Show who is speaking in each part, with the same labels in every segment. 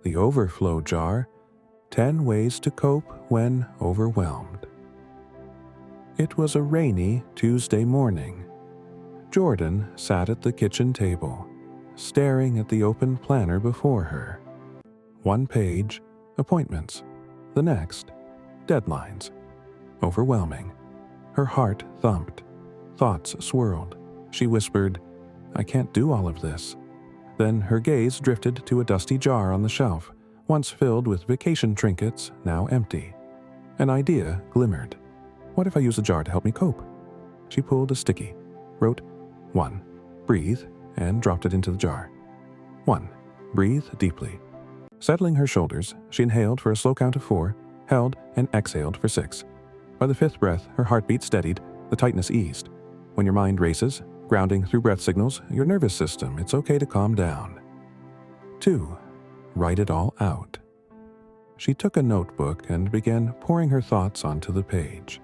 Speaker 1: The Overflow Jar, 10 Ways to Cope When Overwhelmed. It was a rainy Tuesday morning. Jordan sat at the kitchen table, staring at the open planner before her. One page, appointments. The next, deadlines. Overwhelming. Her heart thumped. Thoughts swirled. She whispered, "I can't do all of this." Then her gaze drifted to a dusty jar on the shelf, once filled with vacation trinkets, now empty. An idea glimmered. What if I use a jar to help me cope? She pulled a sticky, wrote 1, breathe, and dropped it into the jar. 1, breathe deeply. Settling her shoulders, she inhaled for a slow count of 4, held, and exhaled for 6. By the 5th breath, her heartbeat steadied, the tightness eased. When your mind races, grounding through breath signals your nervous system, it's okay to calm down. 2, write it all out. She took a notebook and began pouring her thoughts onto the page.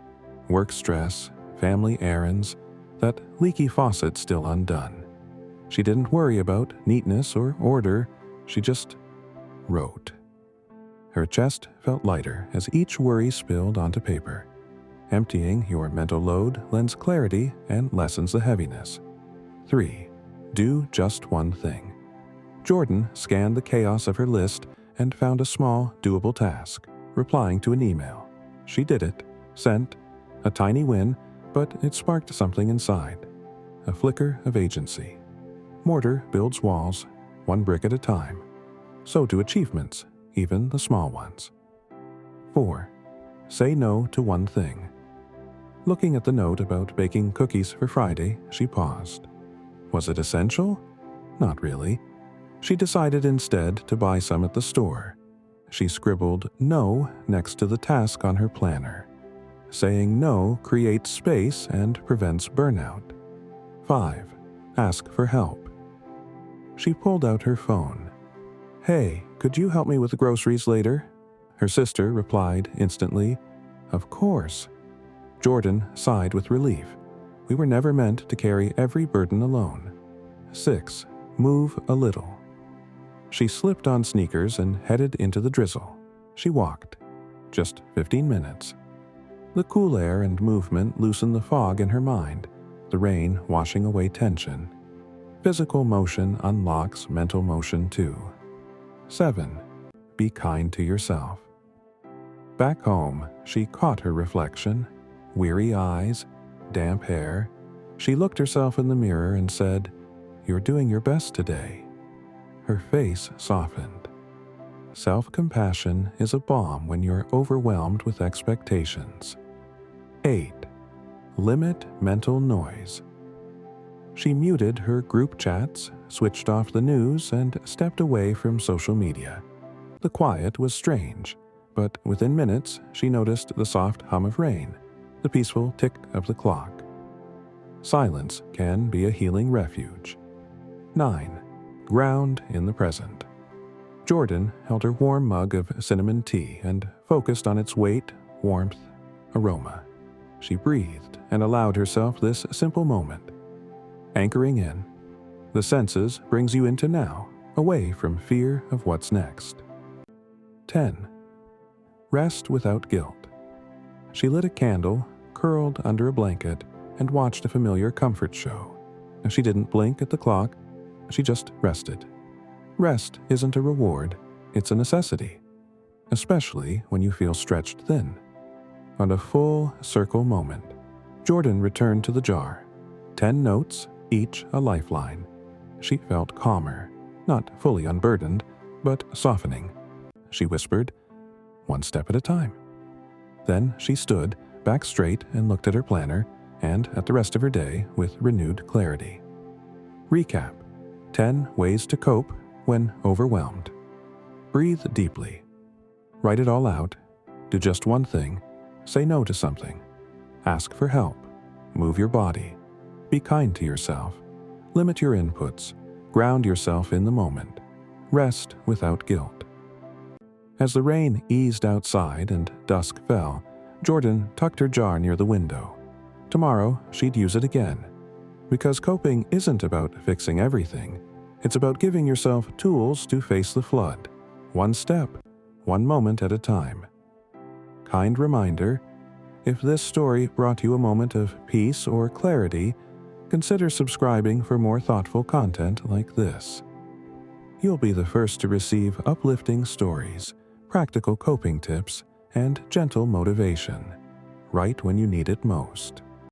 Speaker 1: Work stress, family errands, that leaky faucet still undone. She didn't worry about neatness or order, she just wrote. Her chest felt lighter as each worry spilled onto paper. Emptying your mental load lends clarity and lessens the heaviness. 3, do just one thing. Jordan scanned the chaos of her list and found a small, doable task, replying to an email. She did it, sent, a tiny win, but it sparked something inside. A flicker of agency. Mortar builds walls, one brick at a time. So do achievements, even the small ones. 4, say no to one thing. Looking at the note about baking cookies for Friday, she paused. Was it essential? Not really. She decided instead to buy some at the store. She scribbled no next to the task on her planner. Saying no creates space and prevents burnout. 5, ask for help. She pulled out her phone. Hey, could you help me with the groceries later? Her sister replied instantly, Of course. Jordan sighed with relief. We were never meant to carry every burden alone. 6, move a little. She slipped on sneakers and headed into the drizzle. She walked. Just 15 minutes. The cool air and movement loosened the fog in her mind, the rain washing away tension. Physical motion unlocks mental motion too. 7, be kind to yourself. Back home, she caught her reflection. Weary eyes, damp hair. She looked herself in the mirror and said, "You're doing your best today." Her face softened. Self-compassion is a balm when you're overwhelmed with expectations. 8, limit mental noise. She muted her group chats, switched off the news, and stepped away from social media. The quiet was strange, but within minutes she noticed the soft hum of rain, the peaceful tick of the clock. Silence can be a healing refuge. 9, ground in the present. Jordan held her warm mug of cinnamon tea and focused on its weight, warmth, aroma. She breathed and allowed herself this simple moment. Anchoring in. The senses brings you into now, away from fear of what's next. 10, rest without guilt. She lit a candle, curled under a blanket, and watched a familiar comfort show. She didn't blink at the clock, she just rested. Rest isn't a reward, it's a necessity, especially when you feel stretched thin. On a full circle moment, Jordan returned to the jar. 10 notes, each a lifeline. She felt calmer, not fully unburdened, but softening. She whispered, "One step at a time." Then she stood, back straight, and looked at her planner, and at the rest of her day with renewed clarity. Recap: 10 ways to cope when overwhelmed. Breathe deeply. Write it all out. Do just one thing. Say no to something. Ask for help. Move your body. Be kind to yourself. Limit your inputs. Ground yourself in the moment. Rest without guilt. As the rain eased outside and dusk fell, Jordan tucked her jar near the window. Tomorrow, she'd use it again. Because coping isn't about fixing everything. It's about giving yourself tools to face the flood, one step, one moment at a time. Kind reminder, if this story brought you a moment of peace or clarity, consider subscribing for more thoughtful content like this. You'll be the first to receive uplifting stories, practical coping tips, and gentle motivation, right when you need it most.